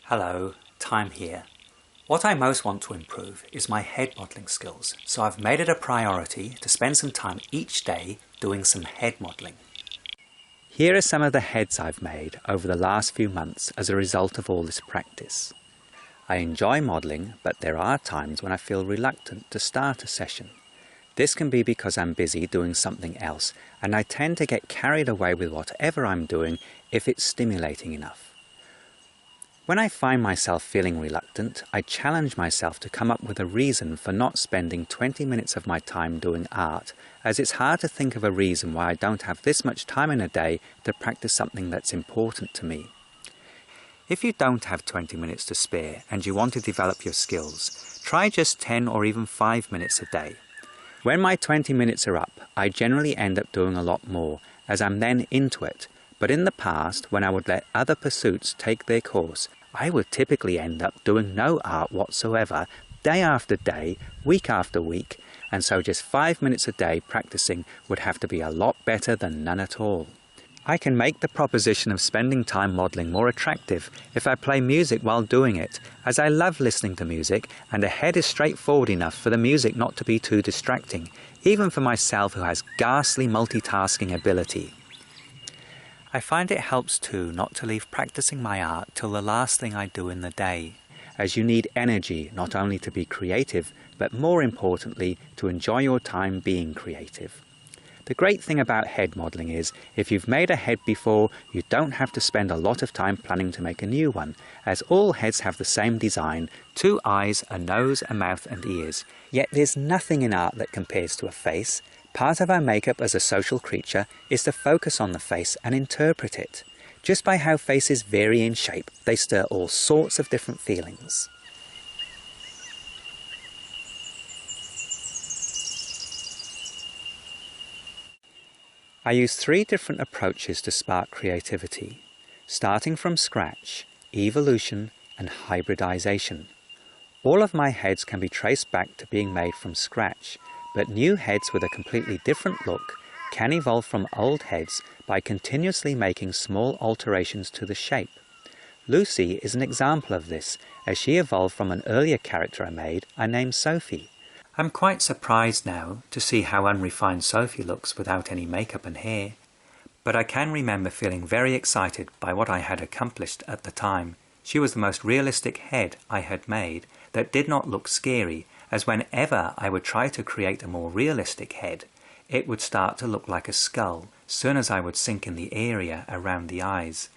Hello, Time here. What I most want to improve is my head modelling skills, so I've made it a priority to spend some time each day doing some head modelling. Here are some of the heads I've made over the last few months as a result of all this practice. I enjoy modelling, but there are times when I feel reluctant to start a session. This can be because I'm busy doing something else, and I tend to get carried away with whatever I'm doing if it's stimulating enough. When I find myself feeling reluctant, I challenge myself to come up with a reason for not spending 20 minutes of my time doing art, as it's hard to think of a reason why I don't have this much time in a day to practice something that's important to me. If you don't have 20 minutes to spare and you want to develop your skills, try just 10 or even 5 minutes a day. When my 20 minutes are up, I generally end up doing a lot more, as I'm then into it. But in the past, when I would let other pursuits take their course, I would typically end up doing no art whatsoever, day after day, week after week, and so just 5 minutes a day practicing would have to be a lot better than none at all. I can make the proposition of spending time modelling more attractive if I play music while doing it, as I love listening to music, and a head is straightforward enough for the music not to be too distracting, even for myself who has ghastly multitasking ability. I find it helps too not to leave practicing my art till the last thing I do in the day, as you need energy not only to be creative, but more importantly to enjoy your time being creative. The great thing about head modelling is, if you've made a head before, you don't have to spend a lot of time planning to make a new one, as all heads have the same design, 2 eyes, a nose, a mouth and ears. Yet there's nothing in art that compares to a face. Part of our makeup as a social creature is to focus on the face and interpret it. Just by how faces vary in shape, they stir all sorts of different feelings. I use 3 different approaches to spark creativity, starting from scratch, evolution and hybridization. All of my heads can be traced back to being made from scratch, but new heads with a completely different look can evolve from old heads by continuously making small alterations to the shape. Lucy is an example of this, as she evolved from an earlier character I named Sophie. I'm quite surprised now to see how unrefined Sophie looks without any makeup and hair, but I can remember feeling very excited by what I had accomplished at the time. She was the most realistic head I had made that did not look scary, as whenever I would try to create a more realistic head, it would start to look like a skull, soon as I would sink in the area around the eyes.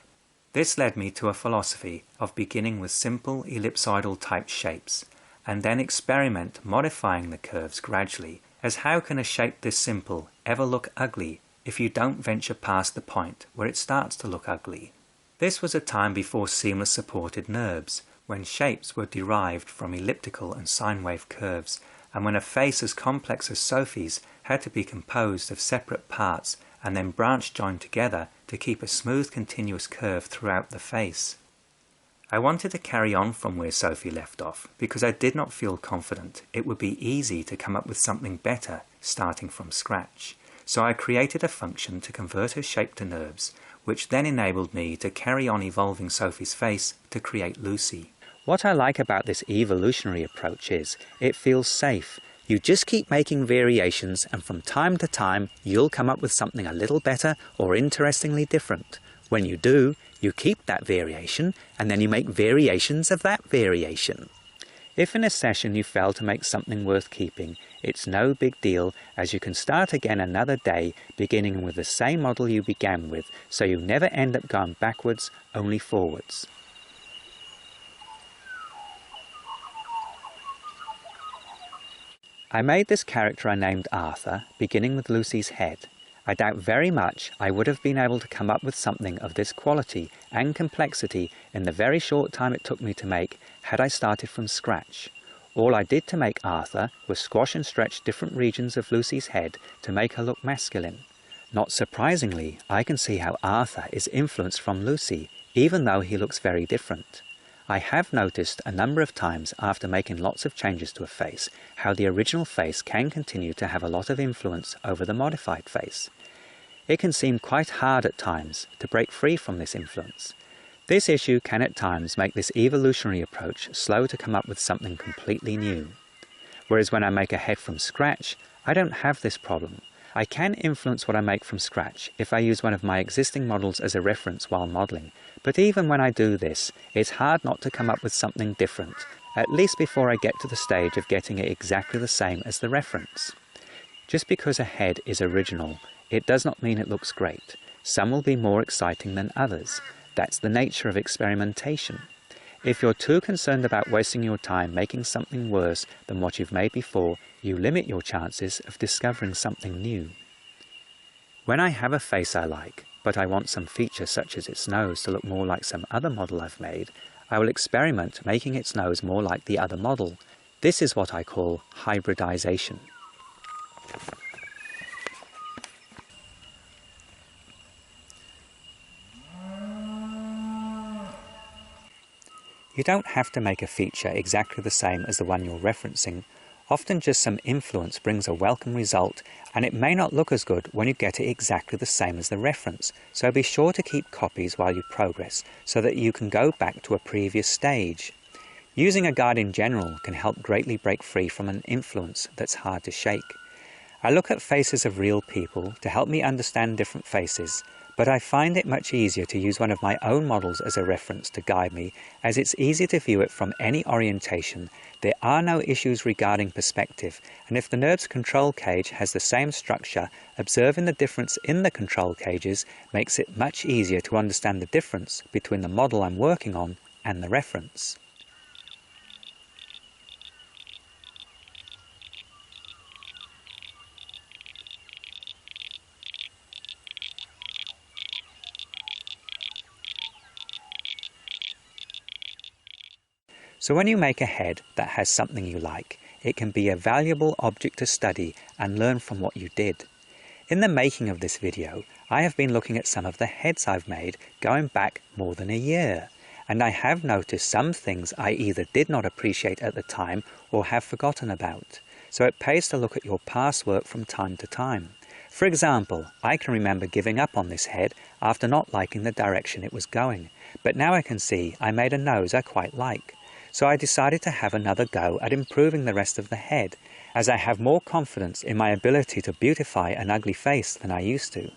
This led me to a philosophy of beginning with simple ellipsoidal type shapes, and then experiment modifying the curves gradually, as how can a shape this simple ever look ugly if you don't venture past the point where it starts to look ugly? This was a time before seamless supported NURBS, when shapes were derived from elliptical and sine wave curves, and when a face as complex as Sophie's had to be composed of separate parts and then branch joined together to keep a smooth continuous curve throughout the face. I wanted to carry on from where Sophie left off, because I did not feel confident it would be easy to come up with something better starting from scratch. So I created a function to convert her shape to NURBS, which then enabled me to carry on evolving Sophie's face to create Lucy. What I like about this evolutionary approach is, it feels safe. You just keep making variations, and from time to time you'll come up with something a little better or interestingly different. When you do, you keep that variation, and then you make variations of that variation. If in a session you fail to make something worth keeping, it's no big deal, as you can start again another day beginning with the same model you began with, so you never end up going backwards, only forwards. I made this character I named Arthur, beginning with Lucy's head. I doubt very much I would have been able to come up with something of this quality and complexity in the very short time it took me to make had I started from scratch. All I did to make Arthur was squash and stretch different regions of Lucy's head to make her look masculine. Not surprisingly, I can see how Arthur is influenced from Lucy, even though he looks very different. I have noticed a number of times after making lots of changes to a face, how the original face can continue to have a lot of influence over the modified face. It can seem quite hard at times to break free from this influence. This issue can at times make this evolutionary approach slow to come up with something completely new. Whereas when I make a head from scratch, I don't have this problem. I can influence what I make from scratch if I use one of my existing models as a reference while modelling, but even when I do this, it's hard not to come up with something different, at least before I get to the stage of getting it exactly the same as the reference. Just because a head is original, it does not mean it looks great. Some will be more exciting than others. That's the nature of experimentation. If you're too concerned about wasting your time making something worse than what you've made before, you limit your chances of discovering something new. When I have a face I like, but I want some feature such as its nose to look more like some other model I've made, I will experiment making its nose more like the other model. This is what I call hybridization. You don't have to make a feature exactly the same as the one you're referencing. Often just some influence brings a welcome result, and it may not look as good when you get it exactly the same as the reference, so be sure to keep copies while you progress, so that you can go back to a previous stage. Using a guide in general can help greatly break free from an influence that's hard to shake. I look at faces of real people to help me understand different faces, but I find it much easier to use one of my own models as a reference to guide me, as it's easy to view it from any orientation. There are no issues regarding perspective, and if the NURBS control cage has the same structure, observing the difference in the control cages makes it much easier to understand the difference between the model I'm working on and the reference. So when you make a head that has something you like, it can be a valuable object to study and learn from what you did. In the making of this video, I have been looking at some of the heads I've made going back more than a year, and I have noticed some things I either did not appreciate at the time or have forgotten about. So it pays to look at your past work from time to time. For example, I can remember giving up on this head after not liking the direction it was going, but now I can see I made a nose I quite like. So I decided to have another go at improving the rest of the head, as I have more confidence in my ability to beautify an ugly face than I used to.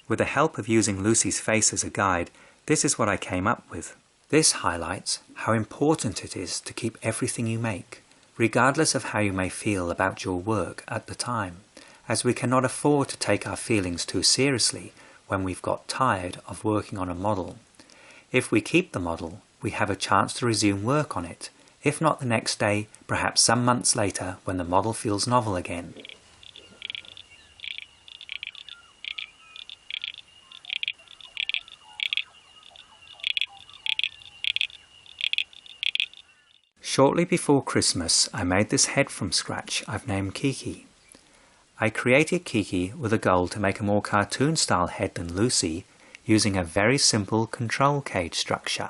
With the help of using Lucy's face as a guide, this is what I came up with. This highlights how important it is to keep everything you make, regardless of how you may feel about your work at the time, as we cannot afford to take our feelings too seriously when we've got tired of working on a model. If we keep the model, we have a chance to resume work on it, if not the next day, perhaps some months later when the model feels novel again. Shortly before Christmas, I made this head from scratch I've named Kiki. I created Kiki with a goal to make a more cartoon-style head than Lucy, using a very simple control cage structure.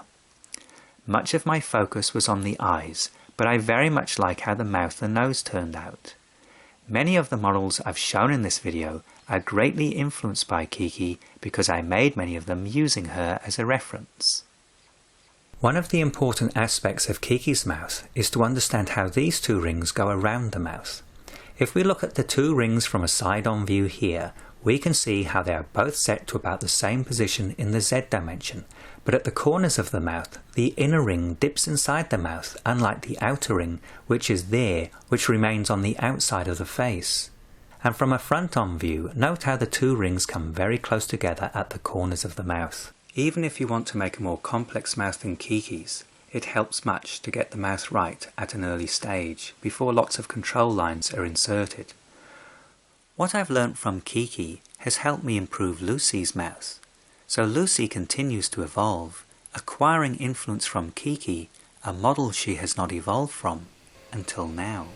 Much of my focus was on the eyes, but I very much like how the mouth and nose turned out. Many of the models I've shown in this video are greatly influenced by Kiki because I made many of them using her as a reference. One of the important aspects of Kiki's mouth is to understand how these two rings go around the mouth. If we look at the two rings from a side-on view here, we can see how they are both set to about the same position in the Z dimension, but at the corners of the mouth, the inner ring dips inside the mouth, unlike the outer ring, which is there, which remains on the outside of the face. And from a front-on view, note how the two rings come very close together at the corners of the mouth. Even if you want to make a more complex mouth than Kiki's, it helps much to get the mouth right at an early stage, before lots of control lines are inserted. What I've learnt from Kiki has helped me improve Lucy's mouth. So Lucy continues to evolve, acquiring influence from Kiki, a model she has not evolved from until now.